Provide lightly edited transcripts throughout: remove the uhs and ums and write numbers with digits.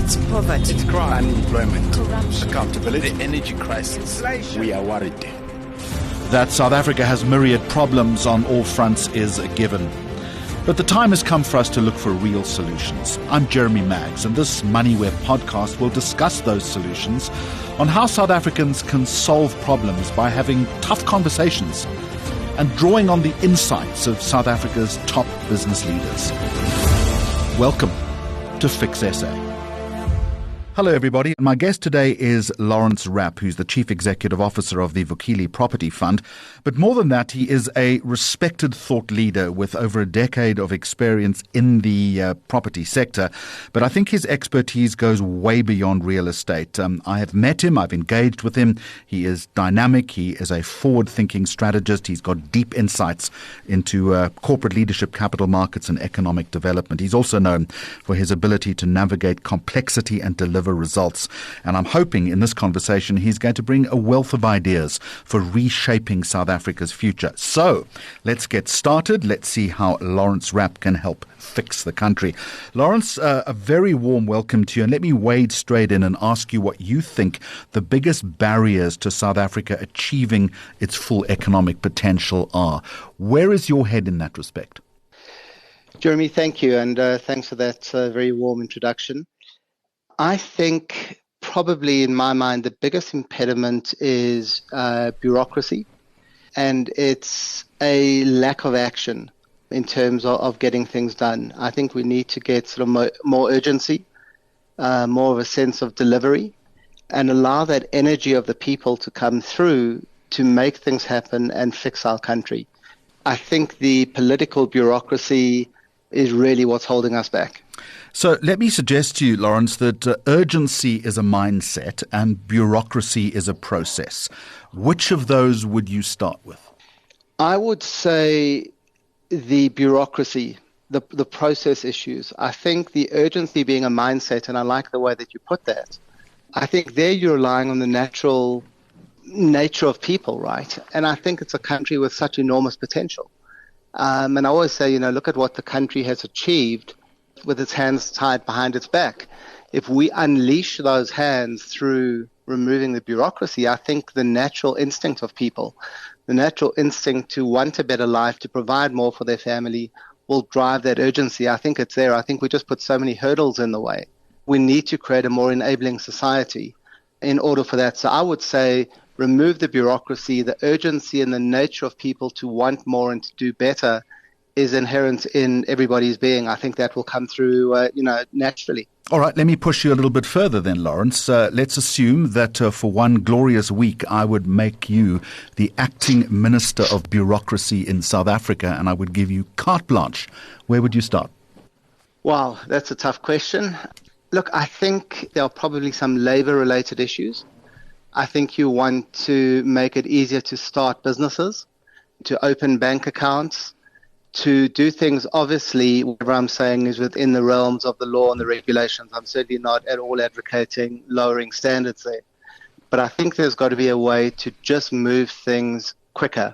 It's poverty. It's crime. Unemployment. Corruption. Accountability. The energy crisis. Inflation. We are worried. That South Africa has myriad problems on all fronts is a given. But the time has come for us to look for real solutions. I'm Jeremy Maggs, and this Moneyweb podcast will discuss those solutions on how South Africans can solve problems by having tough conversations and drawing on the insights of South Africa's top business leaders. Welcome to Fix SA. Hello, everybody. My guest today is Lawrence Rapp, who's the Chief Executive Officer of the Vukile Property Fund. But more than that, he is a respected thought leader with over a decade of experience in the property sector. But I think his expertise goes way beyond real estate. I have met him. I've engaged with him. He is dynamic. He is a forward-thinking strategist. He's got deep insights into corporate leadership, capital markets, and economic development. He's also known for his ability to navigate complexity and deliver results. And I'm hoping in this conversation he's going to bring a wealth of ideas for reshaping South Africa's future. So let's get started. Let's see how Lawrence Rapp can help fix the country. Lawrence, a very warm welcome to you. And let me wade straight in and ask you what you think the biggest barriers to South Africa achieving its full economic potential are. Where is your head in that respect? Jeremy, thank you. And thanks for that very warm introduction. I think probably in my mind the biggest impediment is bureaucracy, and it's a lack of action in terms of getting things done. I think we need to get sort of more urgency, more of a sense of delivery, and allow that energy of the people to come through to make things happen and fix our country. I think the political bureaucracy is really what's holding us back. So let me suggest to you, Lawrence, that urgency is a mindset and bureaucracy is a process. Which of those would you start with? I would say the bureaucracy, the process issues. I think the urgency being a mindset, and I like the way that you put that. I think there you're relying on the natural nature of people, right? And I think it's a country with such enormous potential. And I always say, look at what the country has achieved with its hands tied behind its back. If we unleash those hands through removing the bureaucracy, I think the natural instinct of people, the natural instinct to want a better life, to provide more for their family, will drive that urgency. I think it's there. I think we just put so many hurdles in the way. We need to create a more enabling society in order for that. So I would say remove the bureaucracy. The urgency and the nature of people to want more and to do better is inherent in everybody's being. I think that will come through, naturally. All right, let me push you a little bit further then, Lawrence. Let's assume that for one glorious week, I would make you the acting Minister of Bureaucracy in South Africa, and I would give you carte blanche. Where would you start? Wow, that's a tough question. Look, I think there are probably some labor-related issues. I think you want to make it easier to start businesses, to open bank accounts, to do things, obviously, whatever I'm saying is within the realms of the law and the regulations. I'm certainly not at all advocating lowering standards there. But I think there's got to be a way to just move things quicker.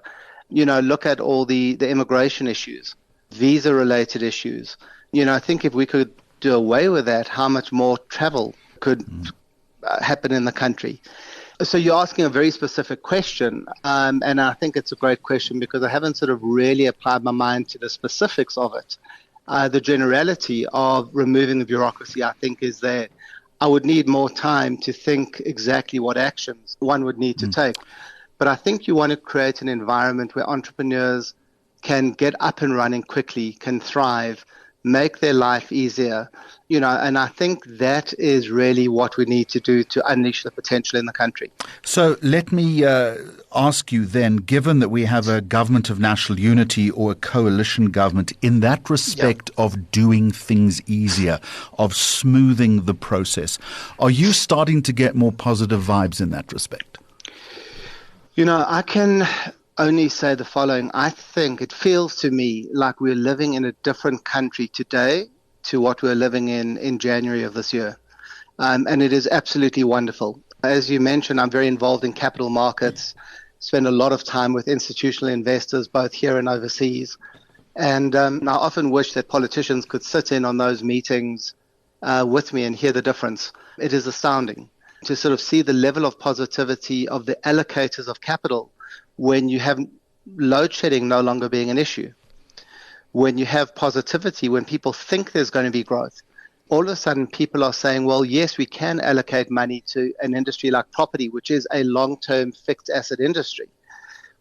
Look at all the immigration issues, visa-related issues. I think if we could do away with that, how much more travel could happen in the country. So you're asking a very specific question, and I think it's a great question because I haven't sort of really applied my mind to the specifics of it. The generality of removing the bureaucracy, I think, is there. I would need more time to think exactly what actions one would need to take. But I think you want to create an environment where entrepreneurs can get up and running quickly, can thrive, make their life easier, and I think that is really what we need to do to unleash the potential in the country. So let me ask you then, given that we have a government of national unity or a coalition government, in that respect of doing things easier, of smoothing the process, are you starting to get more positive vibes in that respect? I can only say the following. I think it feels to me like we're living in a different country today to what we were living in January of this year. And it is absolutely wonderful. As you mentioned, I'm very involved in capital markets, spend a lot of time with institutional investors, both here and overseas. And I often wish that politicians could sit in on those meetings with me and hear the difference. It is astounding to sort of see the level of positivity of the allocators of capital when you have load shedding no longer being an issue. When you have positivity, when people think there's going to be growth, all of a sudden people are saying, well, yes, we can allocate money to an industry like property, which is a long-term fixed asset industry.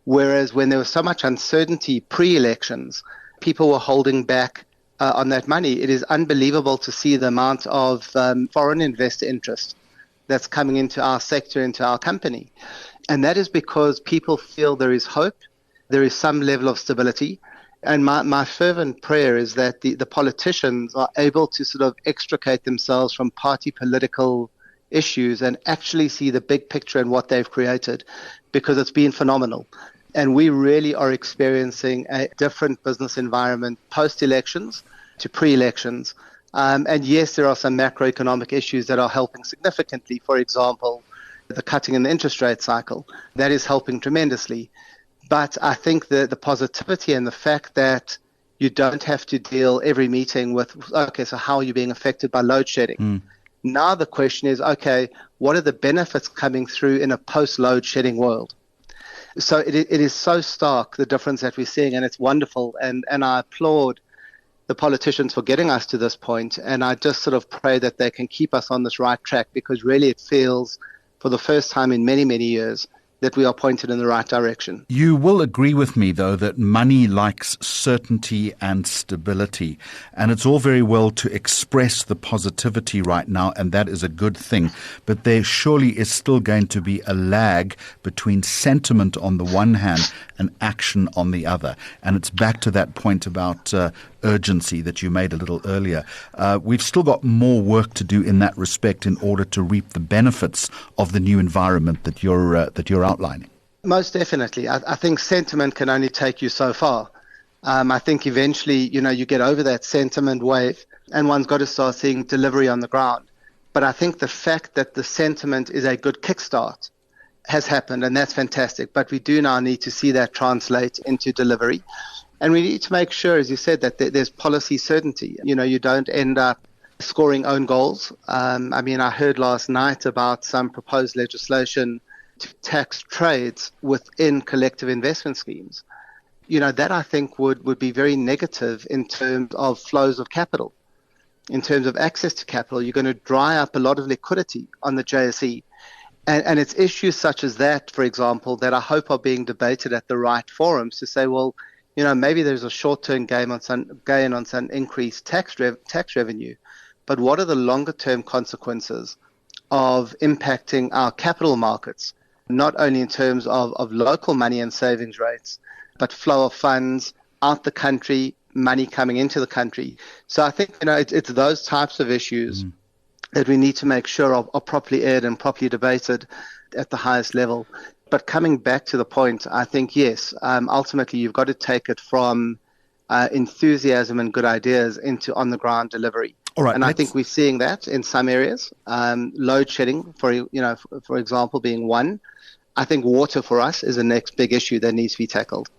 Whereas when there was so much uncertainty pre-elections, people were holding back on that money. It is unbelievable to see the amount of foreign investor interest that's coming into our sector, into our company. And that is because people feel there is hope, there is some level of stability. And my fervent prayer is that the politicians are able to sort of extricate themselves from party political issues and actually see the big picture and what they've created, because it's been phenomenal. And we really are experiencing a different business environment post-elections to pre-elections. And yes, there are some macroeconomic issues that are helping significantly. For example, the cutting in the interest rate cycle. That is helping tremendously. But I think the positivity and the fact that you don't have to deal every meeting with, okay, so how are you being affected by load shedding? Now the question is, okay, what are the benefits coming through in a post-load shedding world? So it is so stark, the difference that we're seeing, and it's wonderful. And I applaud the politicians for getting us to this point. And I just sort of pray that they can keep us on this right track, because really it feels, for the first time in many, many years, that we are pointed in the right direction. You will agree with me, though, that money likes certainty and stability. And it's all very well to express the positivity right now, and that is a good thing. But there surely is still going to be a lag between sentiment on the one hand and action on the other. And it's back to that point about urgency that you made a little earlier. We've still got more work to do in that respect in order to reap the benefits of the new environment that you're outlining. Most definitely. I think sentiment can only take you so far. I think eventually, you get over that sentiment wave and one's got to start seeing delivery on the ground. But I think the fact that the sentiment is a good kickstart has happened, and that's fantastic. But we do now need to see that translate into delivery. And we need to make sure, as you said, that there's policy certainty. You don't end up scoring own goals. I heard last night about some proposed legislation to tax trades within collective investment schemes. That I think would be very negative in terms of flows of capital. In terms of access to capital, you're going to dry up a lot of liquidity on the JSE. And it's issues such as that, for example, that I hope are being debated at the right forums to say, well, maybe there's a short-term gain on some increased tax revenue, but what are the longer-term consequences of impacting our capital markets, not only in terms of local money and savings rates, but flow of funds out the country, money coming into the country. So I think it's those types of issues that we need to make sure are properly aired and properly debated at the highest level. But coming back to the point, I think, yes, ultimately you've got to take it from enthusiasm and good ideas into on-the-ground delivery. All right, and I think we're seeing that in some areas. Load shedding, for example, being one. I think water for us is the next big issue that needs to be tackled.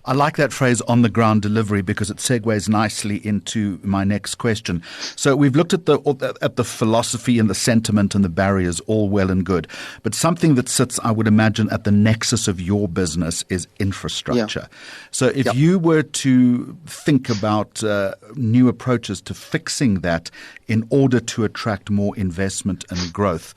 I like that phrase, on-the-ground delivery, because it segues nicely into my next question. So we've looked at the philosophy and the sentiment and the barriers, all well and good. But something that sits, I would imagine, at the nexus of your business is infrastructure. Yeah. So if you were to think about new approaches to fixing that in order to attract more investment and growth,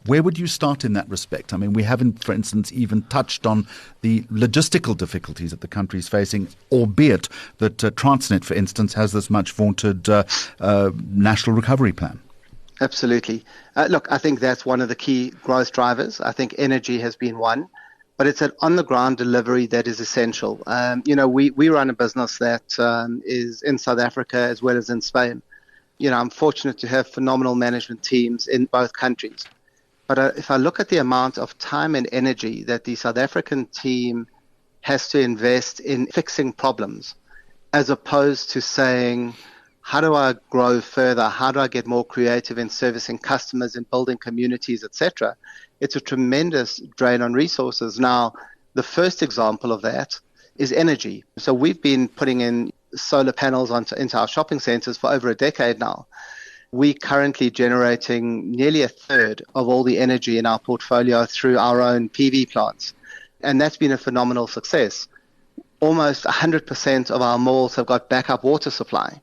where would you start in that respect? I mean, we haven't, for instance, even touched on the logistical difficulties that the country is facing, albeit that Transnet, for instance, has this much vaunted national recovery plan. Absolutely. Look, I think that's one of the key growth drivers. I think energy has been one, but it's an on-the-ground delivery that is essential. We run a business that is in South Africa as well as in Spain. I'm fortunate to have phenomenal management teams in both countries. But if I look at the amount of time and energy that the South African team has to invest in fixing problems, as opposed to saying, how do I grow further? How do I get more creative in servicing customers and building communities, etc.? It's a tremendous drain on resources. Now, the first example of that is energy. So we've been putting in solar panels into our shopping centers for over a decade now. we currently generating nearly a third of all the energy in our portfolio through our own PV plants. And that's been a phenomenal success. Almost 100% of our malls have got backup water supply.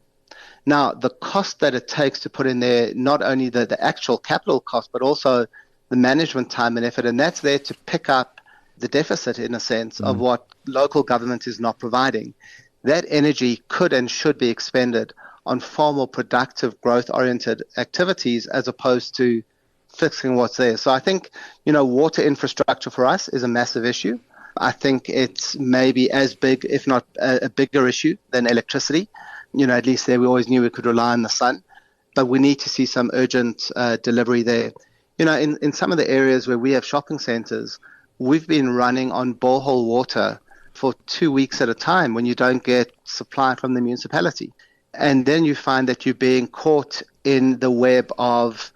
Now, the cost that it takes to put in there, not only the actual capital cost, but also the management time and effort, and that's there to pick up the deficit, in a sense, of what local government is not providing. That energy could and should be expended on far more productive, growth-oriented activities as opposed to fixing what's there. So I think, water infrastructure for us is a massive issue. I think it's maybe as big, if not a bigger issue than electricity. At least there we always knew we could rely on the sun. But we need to see some urgent delivery there. In some of the areas where we have shopping centers, we've been running on borehole water for 2 weeks at a time when you don't get supply from the municipality. And then you find that you're being caught in the web of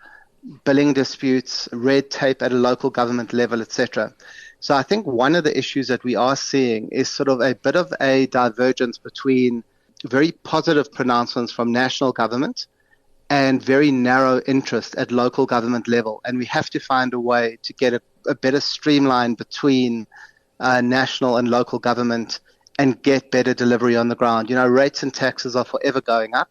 billing disputes, red tape at a local government level, etc. So I think one of the issues that we are seeing is sort of a bit of a divergence between very positive pronouncements from national government and very narrow interest at local government level. And we have to find a way to get a better streamline between national and local government and get better delivery on the ground. Rates and taxes are forever going up,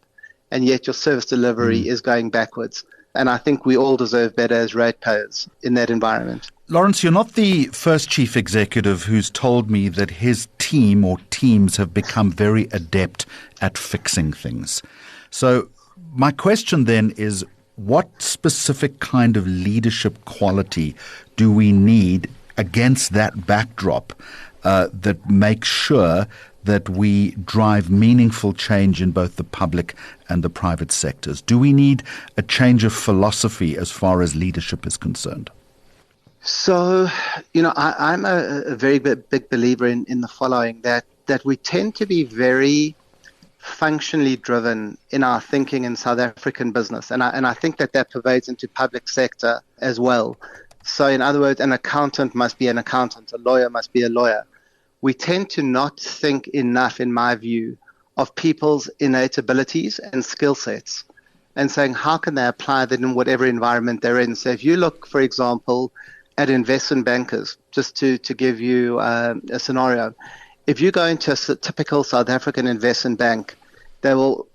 and yet your service delivery is going backwards. And I think we all deserve better as ratepayers in that environment. Lawrence, you're not the first chief executive who's told me that his team or teams have become very adept at fixing things. So my question then is, what specific kind of leadership quality do we need against that backdrop that makes sure that we drive meaningful change in both the public and the private sectors? Do we need a change of philosophy as far as leadership is concerned? So, I'm a very big believer in the following, that we tend to be very functionally driven in our thinking in South African business. And I think that pervades into public sector as well. So in other words, an accountant must be an accountant, a lawyer must be a lawyer. We tend to not think enough, in my view, of people's innate abilities and skill sets and saying how can they apply that in whatever environment they're in. So if you look, for example, at investment bankers, just to give you a scenario, if you go into a typical South African investment bank, they will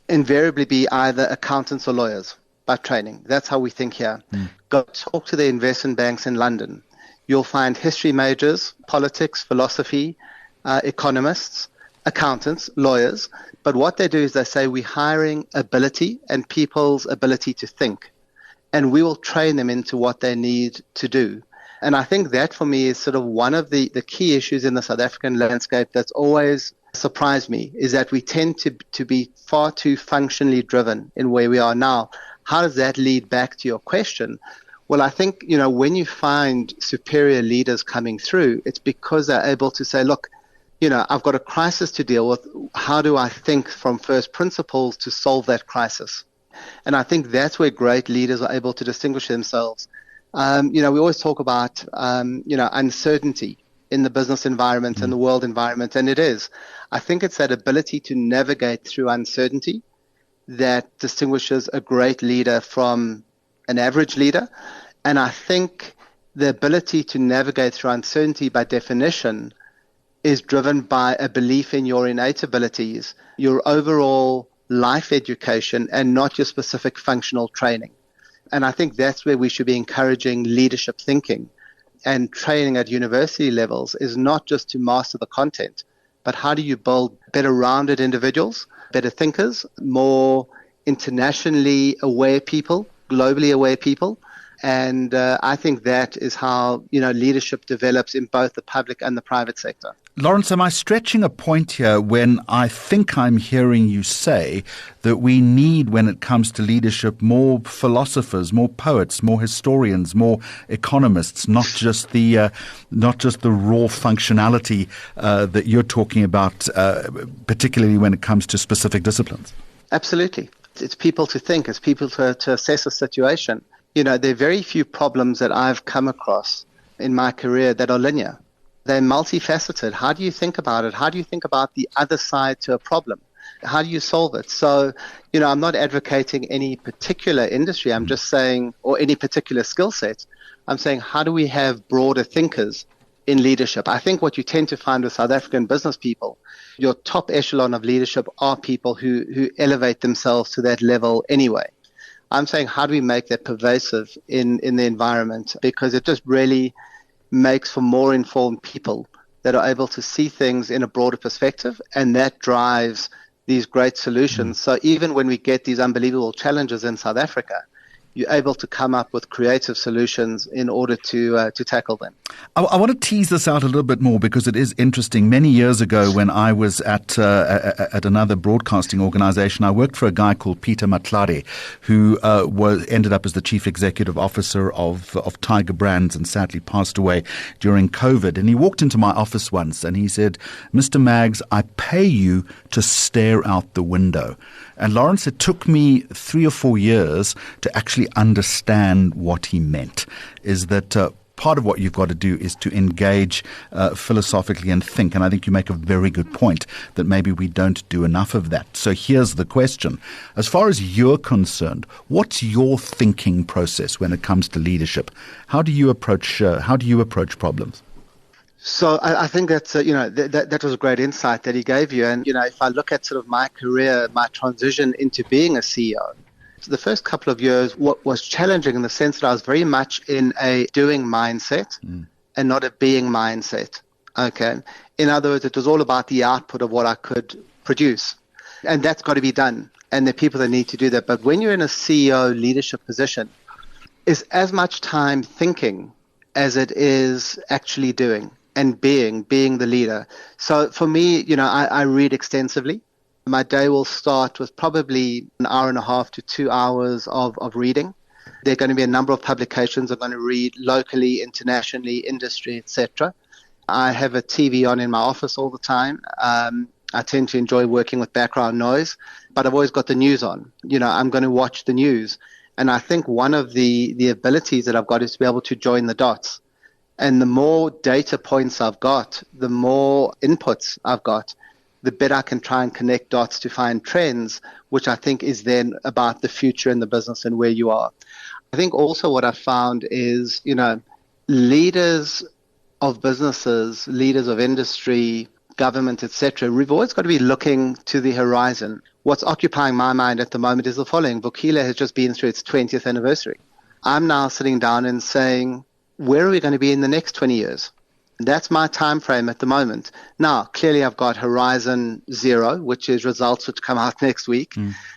invariably be either accountants or lawyers by training. That's how we think here. Go talk to the investment banks in London. You'll find history majors, politics, philosophy, economists, accountants, lawyers. But what they do is they say we're hiring ability and people's ability to think, and we will train them into what they need to do. And I think that for me is sort of one of the key issues in the South African landscape that's always surprised me, is that we tend to be far too functionally driven in where we are now. How does that lead back to your question? Well, I think, when you find superior leaders coming through, it's because they're able to say, look, I've got a crisis to deal with. How do I think from first principles to solve that crisis? And I think that's where great leaders are able to distinguish themselves. We always talk about, uncertainty in the business environment and the world environment, and it is. I think it's that ability to navigate through uncertainty that distinguishes a great leader from an average leader. And I think the ability to navigate through uncertainty by definition is driven by a belief in your innate abilities, your overall life education, and not your specific functional training. And I think that's where we should be encouraging leadership thinking. And training at university levels is not just to master the content, but how do you build better rounded individuals, better thinkers, more internationally aware people, globally aware people. And I think that is how, leadership develops in both the public and the private sector. Lawrence, am I stretching a point here when I think I'm hearing you say that we need, when it comes to leadership, more philosophers, more poets, more historians, more economists, not just the raw functionality that you're talking about, particularly when it comes to specific disciplines? Absolutely. It's people to think, it's people to assess a situation. There are very few problems that I've come across in my career that are linear. They're multifaceted. How do you think about it? How do you think about the other side to a problem? How do you solve it? So, I'm not advocating any particular industry. I'm just saying, or any particular skill set. I'm saying, how do we have broader thinkers in leadership? I think what you tend to find with South African business people, your top echelon of leadership are people who elevate themselves to that level anyway. I'm saying, how do we make that pervasive in the environment? Because it just really makes for more informed people that are able to see things in a broader perspective, and that drives these great solutions. So even when we get these unbelievable challenges in South Africa, you're able to come up with creative solutions in order to tackle them. I want to tease this out a little bit more because it is interesting. Many years ago, when I was at another broadcasting organization, I worked for a guy called Peter Matlare, who ended up as the chief executive officer of Tiger Brands and sadly passed away during COVID. And he walked into my office once and he said, "Mr. Maggs, I pay you to stare out the window." And Lawrence, it took me 3 or 4 years to actually understand what he meant. Is that part of what you've got to do is to engage philosophically and think. And I think you make a very good point that maybe we don't do enough of that. So here's the question. As far as you're concerned, what's your thinking process when it comes to leadership? How do you approach problems? So I think that's, that was a great insight that he gave you. And, if I look at sort of my career, my transition into being a CEO, so the first couple of years was challenging in the sense that I was very much in a doing mindset and not a being mindset. Okay. In other words, it was all about the output of what I could produce. And that's got to be done. And there are people that need to do that. But when you're in a CEO leadership position, it's as much time thinking as it is actually doing. And being the leader. So for me, I read extensively. My day will start with probably an hour and a half to 2 hours of reading. There are going to be a number of publications I'm going to read locally, internationally, industry, etc. I have a TV on in my office all the time. I tend to enjoy working with background noise, but I've always got the news on. I'm going to watch the news. And I think one of the abilities that I've got is to be able to join the dots. And the more data points I've got, the more inputs I've got, the better I can try and connect dots to find trends, which I think is then about the future in the business and where you are. I think also what I've found is, leaders of businesses, leaders of industry, government, etc., we've always got to be looking to the horizon. What's occupying my mind at the moment is the following. Vukile has just been through its 20th anniversary. I'm now sitting down and saying, where are we going to be in the next 20 years? That's my time frame at the moment. Now, clearly I've got Horizon 0, which is results which come out next week,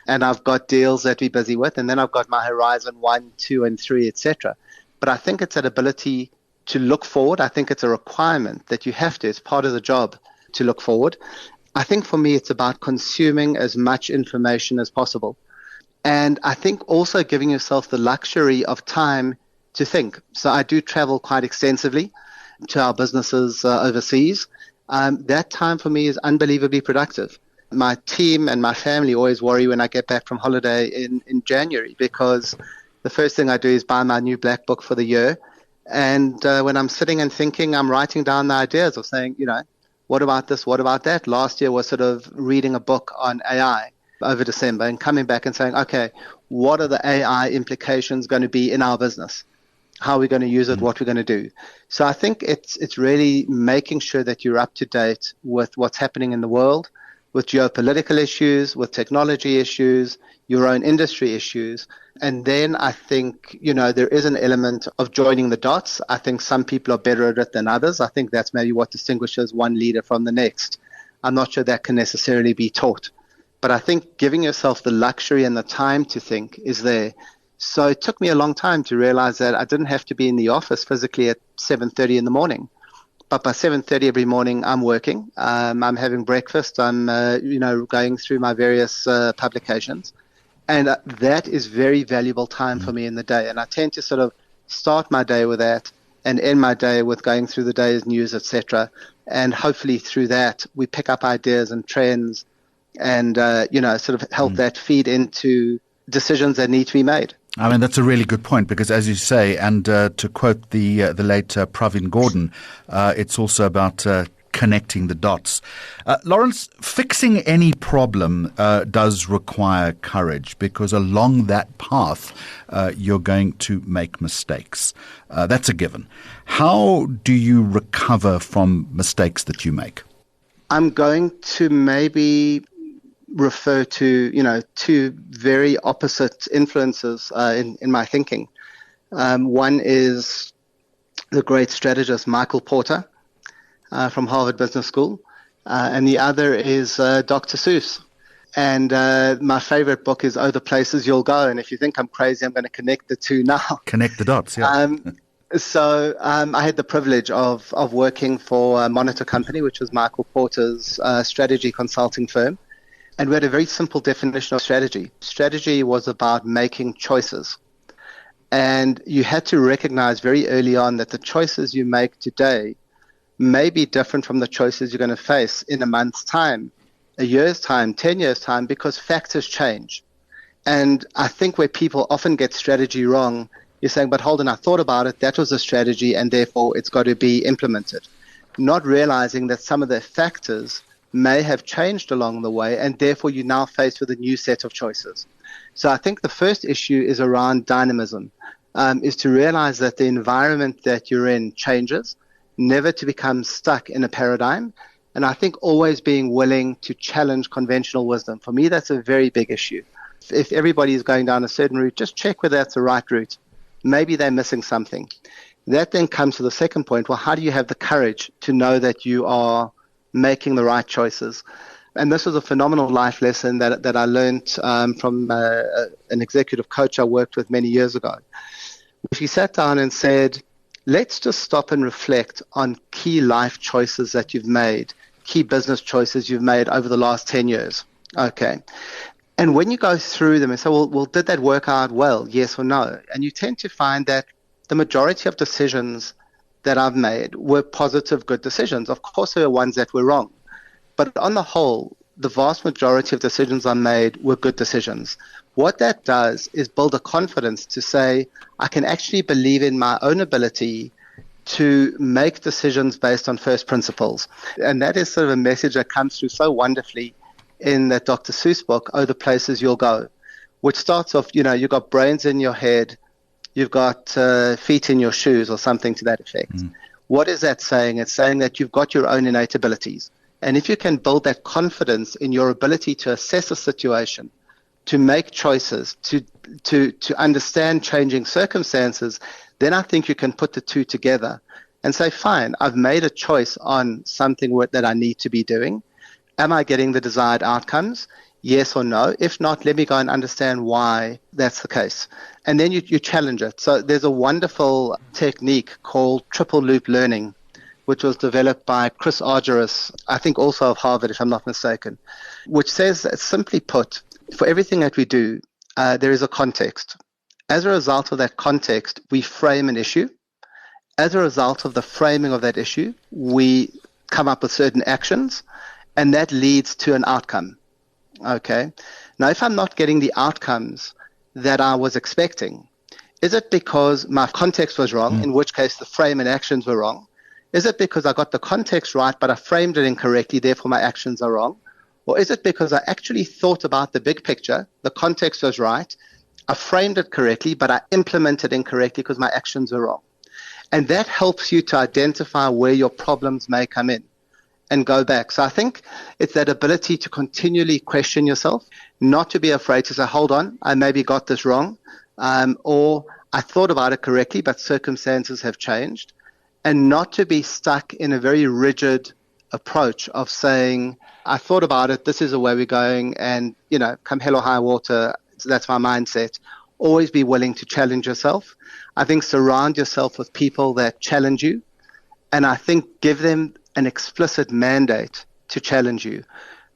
and I've got deals that we're busy with, and then I've got my Horizon 1, 2, and 3, etc. But I think it's that ability to look forward. I think it's a requirement that you have to. It's part of the job to look forward. I think for me it's about consuming as much information as possible. And I think also giving yourself the luxury of time to think. So I do travel quite extensively to our businesses overseas. That time for me is unbelievably productive. My team and my family always worry when I get back from holiday in January, because the first thing I do is buy my new black book for the year. And when I'm sitting and thinking, I'm writing down the ideas of saying, what about this? What about that? Last year was sort of reading a book on AI over December and coming back and saying, okay, what are the AI implications going to be in our business? How are we going to use it? What we're going to do? So I think it's really making sure that you're up to date with what's happening in the world, with geopolitical issues, with technology issues, your own industry issues. And then I think, there is an element of joining the dots. I think some people are better at it than others. I think that's maybe what distinguishes one leader from the next. I'm not sure that can necessarily be taught. But I think giving yourself the luxury and the time to think is there. So it took me a long time to realize that I didn't have to be in the office physically at 7:30 in the morning. But by 7:30 every morning, I'm working. I'm having breakfast. I'm, going through my various publications. And that is very valuable time for me in the day. And I tend to sort of start my day with that and end my day with going through the day's news, etc. And hopefully through that, we pick up ideas and trends and, sort of help that feed into decisions that need to be made. I mean, that's a really good point because, as you say, and to quote the late Pravin Gordon, it's also about connecting the dots. Lawrence, fixing any problem does require courage, because along that path you're going to make mistakes. That's a given. How do you recover from mistakes that you make? I'm going to maybe refer to, two very opposite influences in my thinking. One is the great strategist Michael Porter from Harvard Business School, and the other is Dr. Seuss. And my favorite book is Oh, the Places You'll Go. And if you think I'm crazy, I'm going to connect the two now. Connect the dots, yeah. So I had the privilege of working for a Monitor Company, which was Michael Porter's strategy consulting firm. And we had a very simple definition of strategy. Strategy was about making choices. And you had to recognize very early on that the choices you make today may be different from the choices you're going to face in a month's time, a year's time, 10 years' time, because factors change. And I think where people often get strategy wrong, you're saying, but hold on, I thought about it, that was a strategy, and therefore it's got to be implemented. Not realizing that some of the factors may have changed along the way, and therefore you're now faced with a new set of choices. So I think the first issue is around dynamism, is to realize that the environment that you're in changes, never to become stuck in a paradigm, and I think always being willing to challenge conventional wisdom. For me, that's a very big issue. If everybody is going down a certain route, just check whether that's the right route. Maybe they're missing something. That then comes to the second point. Well, how do you have the courage to know that you are making the right choices? And this was a phenomenal life lesson that I learned from an executive coach I worked with many years ago. She sat down and said, let's just stop and reflect on key life choices that you've made, key business choices you've made over the last 10 years. Okay. And when you go through them and say, well, did that work out well? Yes or no? And you tend to find that the majority of decisions that I've made were positive, good decisions. Of course, there were ones that were wrong. But on the whole, the vast majority of decisions I made were good decisions. What that does is build a confidence to say, I can actually believe in my own ability to make decisions based on first principles. And that is sort of a message that comes through so wonderfully in that Dr. Seuss book, Oh, the Places You'll Go, which starts off, you've got brains in your head, you've got feet in your shoes, or something to that effect. What is that saying? It's saying that you've got your own innate abilities. And if you can build that confidence in your ability to assess a situation, to make choices, to understand changing circumstances, then I think you can put the two together and say, fine, I've made a choice on something that I need to be doing. Am I getting the desired outcomes? Yes or no? If not, let me go and understand why that's the case. And then you challenge it. So there's a wonderful technique called triple loop learning, which was developed by Chris Argyris, I think also of Harvard, if I'm not mistaken, which says that, simply put, for everything that we do, there is a context. As a result of that context, we frame an issue. As a result of the framing of that issue, we come up with certain actions, and that leads to an outcome. Okay. Now, if I'm not getting the outcomes that I was expecting, is it because my context was wrong, in which case the frame and actions were wrong? Is it because I got the context right, but I framed it incorrectly, therefore my actions are wrong? Or is it because I actually thought about the big picture, the context was right, I framed it correctly, but I implemented incorrectly because my actions were wrong? And that helps you to identify where your problems may come in and go back. So I think it's that ability to continually question yourself, not to be afraid to say, hold on, I maybe got this wrong, or I thought about it correctly, but circumstances have changed, and not to be stuck in a very rigid approach of saying, I thought about it, this is the way we're going, and, come hell or high water, so that's my mindset. Always be willing to challenge yourself. I think surround yourself with people that challenge you, and I think give them an explicit mandate to challenge you.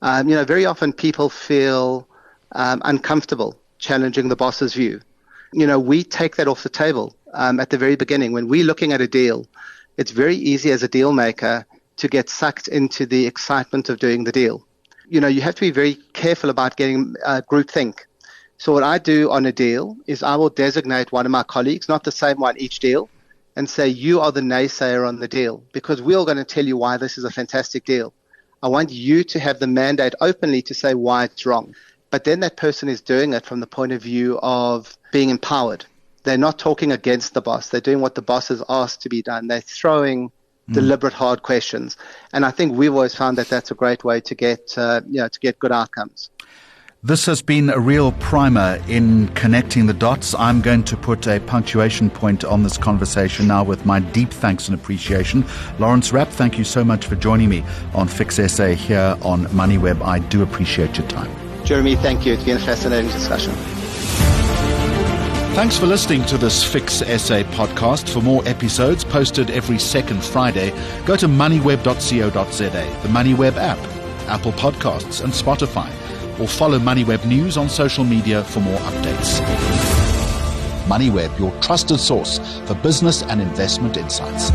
Very often people feel uncomfortable challenging the boss's view. We take that off the table at the very beginning. When we're looking at a deal, it's very easy as a deal maker to get sucked into the excitement of doing the deal. You have to be very careful about getting groupthink. So what I do on a deal is I will designate one of my colleagues, not the same one each deal, and say, you are the naysayer on the deal, because we're all going to tell you why this is a fantastic deal. I want you to have the mandate openly to say why it's wrong. But then that person is doing it from the point of view of being empowered. They're not talking against the boss. They're doing what the boss has asked to be done. They're throwing deliberate hard questions. And I think we've always found that that's a great way to get, to get good outcomes. This has been a real primer in connecting the dots. I'm going to put a punctuation point on this conversation now with my deep thanks and appreciation. Lawrence Rapp, thank you so much for joining me on Fix SA here on Moneyweb. I do appreciate your time. Jeremy, thank you. It's been a fascinating discussion. Thanks for listening to this Fix SA podcast. For more episodes posted every second Friday, go to moneyweb.co.za, the Moneyweb app, Apple Podcasts and Spotify, or follow Moneyweb News on social media for more updates. Moneyweb, your trusted source for business and investment insights.